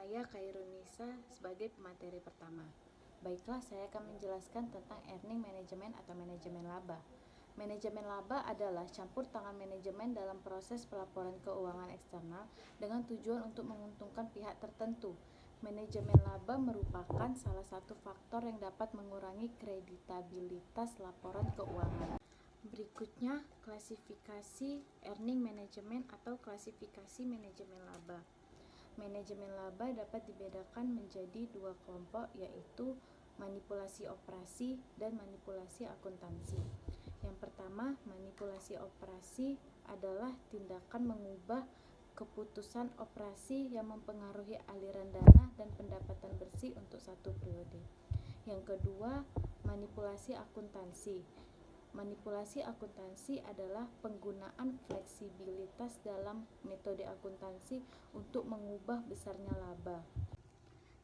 saya Khairunisa sebagai pemateri pertama. Baiklah, saya akan menjelaskan tentang earning management atau manajemen laba. Manajemen laba adalah campur tangan manajemen dalam proses pelaporan keuangan eksternal dengan tujuan untuk menguntungkan pihak tertentu. Manajemen laba merupakan salah satu faktor yang dapat mengurangi kreditabilitas laporan keuangan. Berikutnya, klasifikasi earning management atau klasifikasi manajemen laba. Manajemen laba dapat dibedakan menjadi dua kelompok, yaitu manipulasi operasi dan manipulasi akuntansi. Yang pertama, manipulasi operasi adalah tindakan mengubah keputusan operasi yang mempengaruhi aliran dana dan pendapatan bersih untuk satu periode. Yang kedua, manipulasi akuntansi. Manipulasi akuntansi adalah penggunaan fleksibilitas dalam metode akuntansi untuk mengubah besarnya laba.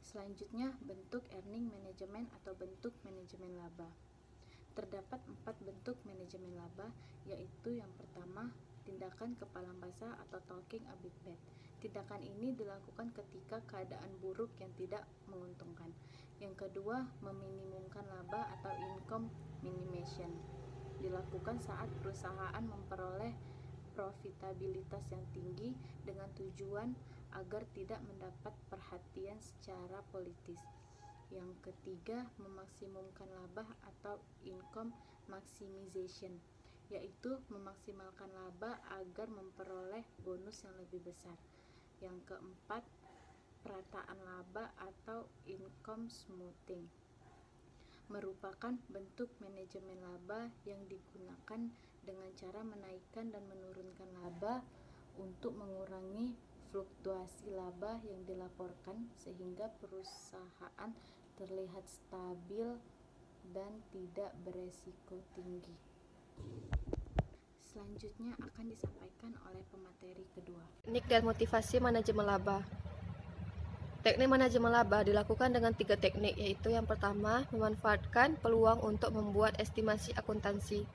Selanjutnya, bentuk earning management atau bentuk manajemen laba. Terdapat 4 bentuk manajemen laba, yaitu yang pertama, tindakan kepalang basah atau talking a big bad. Tindakan ini dilakukan ketika keadaan buruk yang tidak menguntungkan. Yang kedua, meminimumkan laba atau income minimization. Dilakukan saat perusahaan memperoleh profitabilitas yang tinggi dengan tujuan agar tidak mendapat perhatian secara politis. Yang ketiga, memaksimumkan laba atau income maximization, yaitu memaksimalkan laba agar memperoleh bonus yang lebih besar. Yang keempat, perataan laba atau income smoothing, merupakan bentuk manajemen laba yang digunakan dengan cara menaikkan dan menurunkan laba untuk mengurangi fluktuasi laba yang dilaporkan sehingga perusahaan terlihat stabil dan tidak beresiko tinggi. Selanjutnya akan disampaikan oleh pemateri kedua. Teknik dan motivasi manajemen laba. Teknik manajemen laba dilakukan dengan 3 teknik, yaitu yang pertama, memanfaatkan peluang untuk membuat estimasi akuntansi.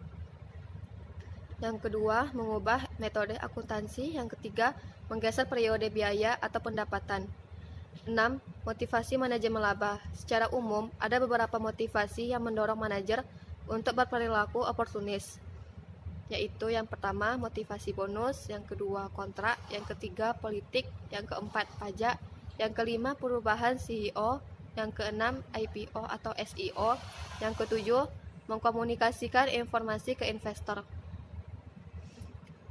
Yang kedua, mengubah metode akuntansi. Yang ketiga, menggeser periode biaya atau pendapatan. 6. Motivasi manajemen laba. Secara umum, ada beberapa motivasi yang mendorong manajer untuk berperilaku oportunis, yaitu yang pertama, motivasi bonus, yang kedua, kontrak, yang ketiga, politik, yang keempat, pajak, yang kelima, perubahan CEO, yang keenam, IPO atau SEO, yang ketujuh, mengkomunikasikan informasi ke investor.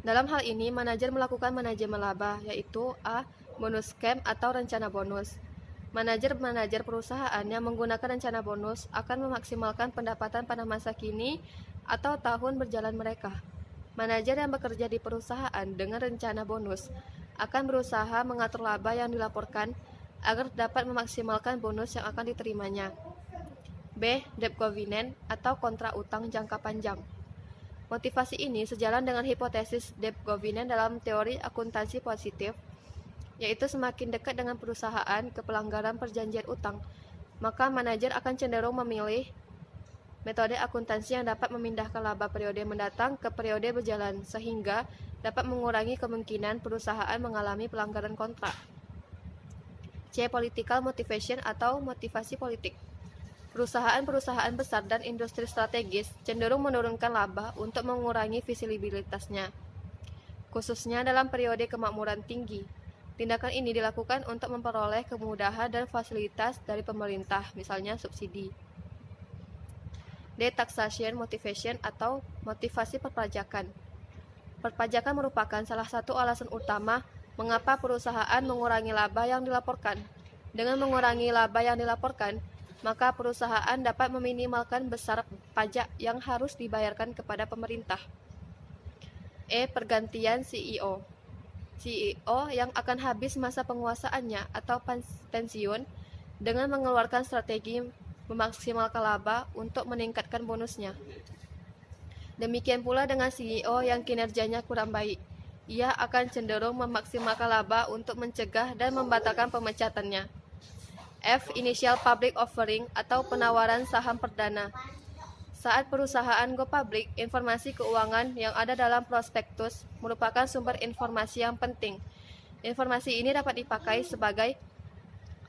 Dalam hal ini, manajer melakukan manajemen laba, yaitu A. Bonus scam atau rencana bonus. Manajer perusahaan yang menggunakan rencana bonus akan memaksimalkan pendapatan pada masa kini atau tahun berjalan mereka. Manajer yang bekerja di perusahaan dengan rencana bonus akan berusaha mengatur laba yang dilaporkan agar dapat memaksimalkan bonus yang akan diterimanya. B. Debt covenant atau kontrak utang jangka panjang. Motivasi ini sejalan dengan hipotesis debt covenant dalam teori akuntansi positif, yaitu semakin dekat dengan perusahaan ke pelanggaran perjanjian utang, maka manajer akan cenderung memilih metode akuntansi yang dapat memindahkan laba periode mendatang ke periode berjalan, sehingga dapat mengurangi kemungkinan perusahaan mengalami pelanggaran kontrak. C. Political motivation atau motivasi politik. Perusahaan-perusahaan besar dan industri strategis cenderung menurunkan laba untuk mengurangi visibilitasnya, khususnya dalam periode kemakmuran tinggi. Tindakan ini dilakukan untuk memperoleh kemudahan dan fasilitas dari pemerintah, misalnya subsidi. D. Taxation motivation atau motivasi perpajakan. Perpajakan merupakan salah satu alasan utama mengapa perusahaan mengurangi laba yang dilaporkan. Dengan mengurangi laba yang dilaporkan, maka perusahaan dapat meminimalkan besar pajak yang harus dibayarkan kepada pemerintah. E. Pergantian CEO. CEO yang akan habis masa penguasaannya atau pensiun dengan mengeluarkan strategi memaksimalkan laba untuk meningkatkan bonusnya. Demikian pula dengan CEO yang kinerjanya kurang baik. Ia akan cenderung memaksimalkan laba untuk mencegah dan membatalkan pemecatannya. F. Initial public offering atau penawaran saham perdana. Saat perusahaan go public, informasi keuangan yang ada dalam prospektus merupakan sumber informasi yang penting. Informasi ini dapat dipakai sebagai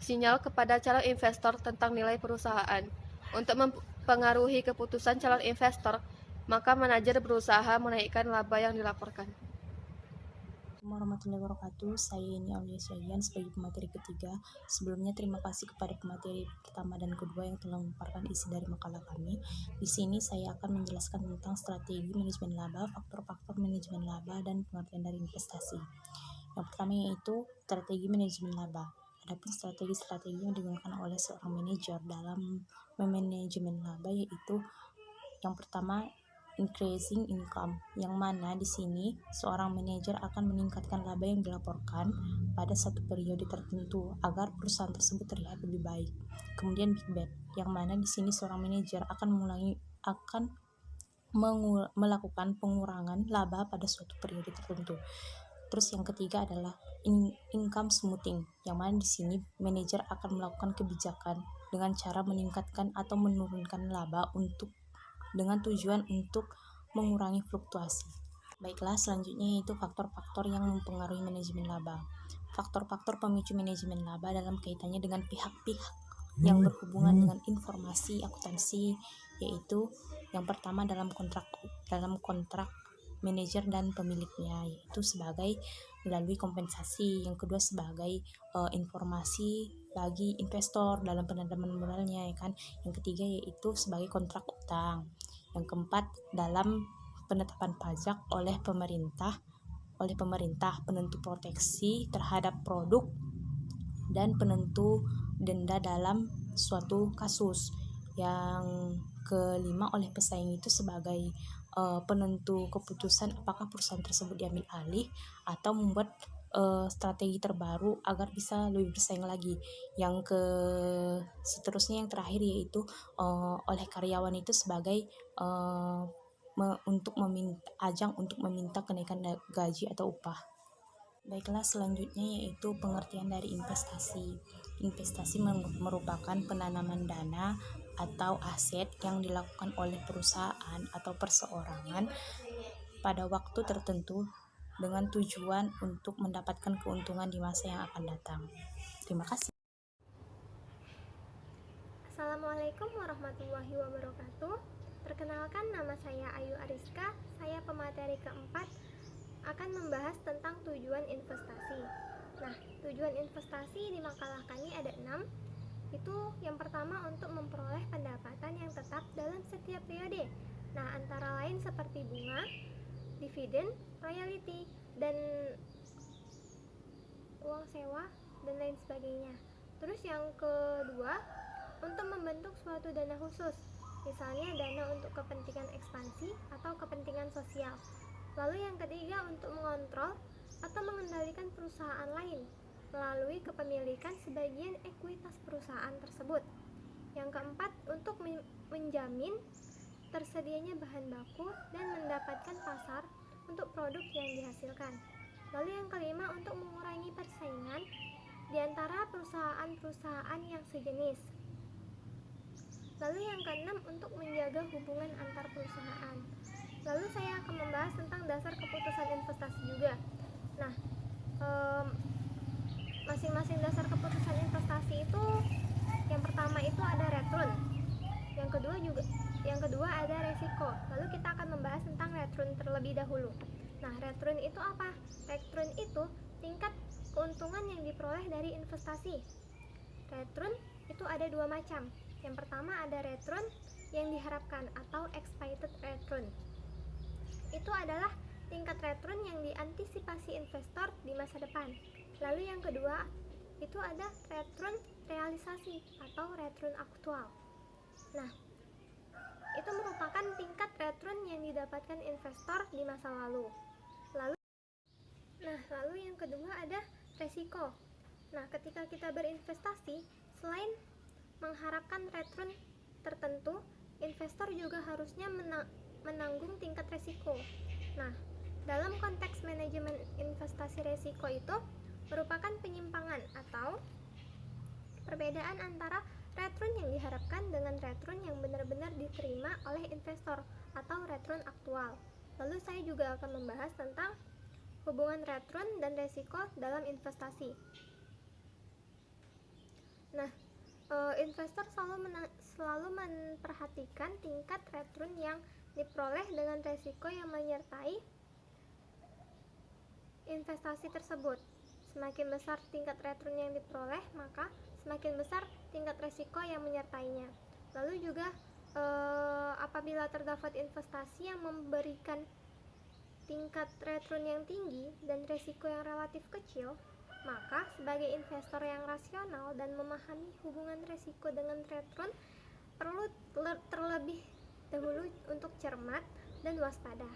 sinyal kepada calon investor tentang nilai perusahaan. Untuk mempengaruhi keputusan calon investor, maka manajer berusaha menaikkan laba yang dilaporkan. Assalamualaikum warahmatullahi wabarakatuh. Saya ini Aulia Syayan sebagai pemateri ketiga. Sebelumnya terima kasih kepada pemateri pertama dan kedua yang telah memaparkan isi dari makalah kami. Di sini saya akan menjelaskan tentang strategi manajemen laba, faktor-faktor manajemen laba, dan pengertian dari investasi. Yang pertama yaitu strategi manajemen laba. Adapun strategi-strategi yang digunakan oleh seorang manajer dalam memanajemen laba yaitu yang pertama increasing income, yang mana di sini seorang manajer akan meningkatkan laba yang dilaporkan pada satu periode tertentu agar perusahaan tersebut terlihat lebih baik. Kemudian big bet, yang mana di sini seorang manajer akan melakukan pengurangan laba pada suatu periode tertentu. Terus yang ketiga adalah income smoothing, yang mana di sini manajer akan melakukan kebijakan dengan cara meningkatkan atau menurunkan laba dengan tujuan untuk mengurangi fluktuasi. Baiklah, selanjutnya yaitu faktor-faktor yang mempengaruhi manajemen laba. Faktor-faktor pemicu manajemen laba dalam kaitannya dengan pihak-pihak yang berhubungan dengan informasi akuntansi, yaitu yang pertama dalam kontrak manajer dan pemiliknya, yaitu sebagai melalui kompensasi. Yang kedua sebagai informasi bagi investor dalam penanaman modalnya, ya kan. Yang ketiga yaitu sebagai kontrak utang. Yang keempat dalam penetapan pajak oleh pemerintah penentu proteksi terhadap produk dan penentu denda dalam suatu kasus. Yang kelima oleh pesaing itu sebagai penentu keputusan apakah perusahaan tersebut diambil alih atau membuat strategi terbaru agar bisa lebih bersaing lagi. Yang seterusnya yang terakhir yaitu oleh karyawan itu sebagai ajang untuk meminta kenaikan gaji atau upah. Baiklah, selanjutnya yaitu pengertian dari investasi. Investasi merupakan penanaman dana atau aset yang dilakukan oleh perusahaan atau perseorangan pada waktu tertentu dengan tujuan untuk mendapatkan keuntungan di masa yang akan datang. Terima kasih. Assalamualaikum warahmatullahi wabarakatuh. Perkenalkan, nama saya Ayu Ariska. Saya pemateri keempat akan membahas tentang tujuan investasi. Nah, tujuan investasi di makalah kami ada 6. Itu yang pertama untuk memperoleh pendapatan yang tetap dalam setiap periode. Nah, antara lain seperti bunga, dividen, royalti, dan uang sewa, dan lain sebagainya. Terus yang kedua, untuk membentuk suatu dana khusus, misalnya dana untuk kepentingan ekspansi atau kepentingan sosial. Lalu yang ketiga, untuk mengontrol atau mengendalikan perusahaan lain melalui kepemilikan sebagian ekuitas perusahaan tersebut. Yang keempat, untuk menjamin tersedianya bahan baku dan mendapatkan pasar untuk produk yang dihasilkan. Lalu yang kelima, untuk mengurangi persaingan di antara perusahaan-perusahaan yang sejenis. Lalu yang keenam, untuk menjaga hubungan antar perusahaan. Lalu saya akan membahas tentang dasar keputusan investasi juga. Nah, masing-masing dasar keputusan investasi itu, yang pertama itu ada return, yang kedua ada resiko. Lalu kita akan membahas tentang return terlebih dahulu. Nah, return itu apa? Return itu tingkat keuntungan yang diperoleh dari investasi. Return itu ada dua macam. Yang pertama ada return yang diharapkan atau expected return. Itu adalah tingkat return yang diantisipasi investor di masa depan. Lalu yang kedua itu ada return realisasi atau return aktual. Nah, itu merupakan tingkat return yang didapatkan investor di masa lalu. Lalu yang kedua ada resiko. Nah, ketika kita berinvestasi, selain mengharapkan return tertentu, investor juga harusnya menanggung tingkat resiko. Nah, dalam konteks manajemen investasi resiko itu merupakan penyimpangan atau perbedaan antara return yang diharapkan dengan return yang benar-benar diterima oleh investor atau return aktual. Lalu saya juga akan membahas tentang hubungan return dan resiko dalam investasi. Nah, investor selalu memperhatikan tingkat return yang diperoleh dengan resiko yang menyertai investasi tersebut. Semakin besar tingkat return yang diperoleh, maka semakin besar tingkat resiko yang menyertainya. Lalu juga apabila terdapat investasi yang memberikan tingkat return yang tinggi dan resiko yang relatif kecil, maka sebagai investor yang rasional dan memahami hubungan resiko dengan return, perlu terlebih dahulu untuk cermat dan waspada.